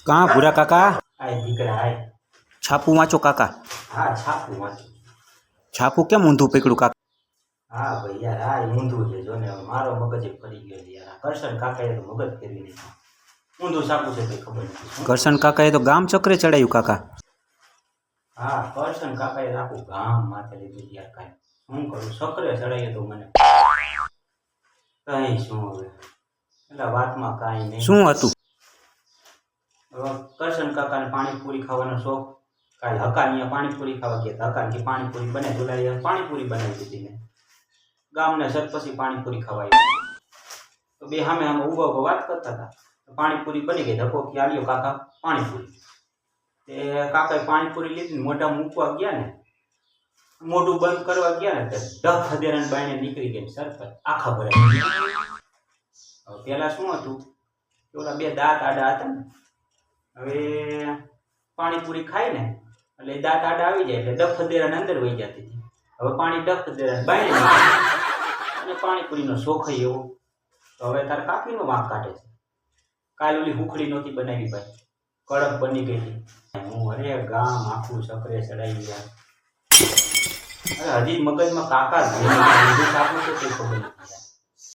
कहाँ भूरा काका आए દીકરા આય छापू वाँचो काका હા છાપું વાંચું छापू केम ऊंधू पकड़ू काका હા ભાઈ યાર આ ઊંધું છે જો ને મારો મગજ ફરી ગયો છે યાર કરશન કાકાએ તો મગજ ફેરવી નાખ્યું ઊંધું છાપું છે કઈ ખબર નથી करशन काकाए तो गाम चक्रे चढ़ायु काका હા કરશન કાકાએ આખું ગામ માથે લીધું યાર કાંઈ શું કરું સકરે ચડાઈએ તો મને કઈ શું હવે એટલે વાતમાં કાંઈ નહીં શું હતું હવે કરશન કાકાને પાણીપુરી ખાવાનો શોખ કાલે હકાની પાણીપુરી ખાવા ગયા હતા હકાની પાણીપુરી બને દુલાઈ પાણીપુરી બનાવી દીધી ને ગામને સરપસી પાણીપુરી ખવાય તો બે સામે આમ ઊભા ઊભા વાત કરતા હતા પાણીપુરી બની ગઈ ધક્કો કે આલ્યો કાકા પાણીપુરી તે કાકાએ પાણીપુરી લીધી મોઢા મૂકવા ગયા ને મોઢું બંધ કરવા ગયા ને તો ડખ હદેરાને બાયણે નીકળી ગઈ સરપંચ આખા ભરાઈ હવે પેલા શું હતું કે ઓલા બે દાંત આડા હતા ને હવે પાણીપુરી ખાય ને એટલે દાંત આડા આવી જાય એટલે ડફ હદેરાને અંદર વહી જતી હતી હવે પાણી ડફ હદેરાને બાયણે અને પાણીપુરીનો શોખ એવો તો હવે તાર કાકીનો વાંક કાઢે છે કાલ ઓલી હુખડી નહોતી બનાવી ભાઈ કડક બની ગઈ હતી હું અરે ગામ આખું સકરે ચડાવી ગયા અરે હજી મગજમાં કાકા જ આપું છે તે ખબર નથી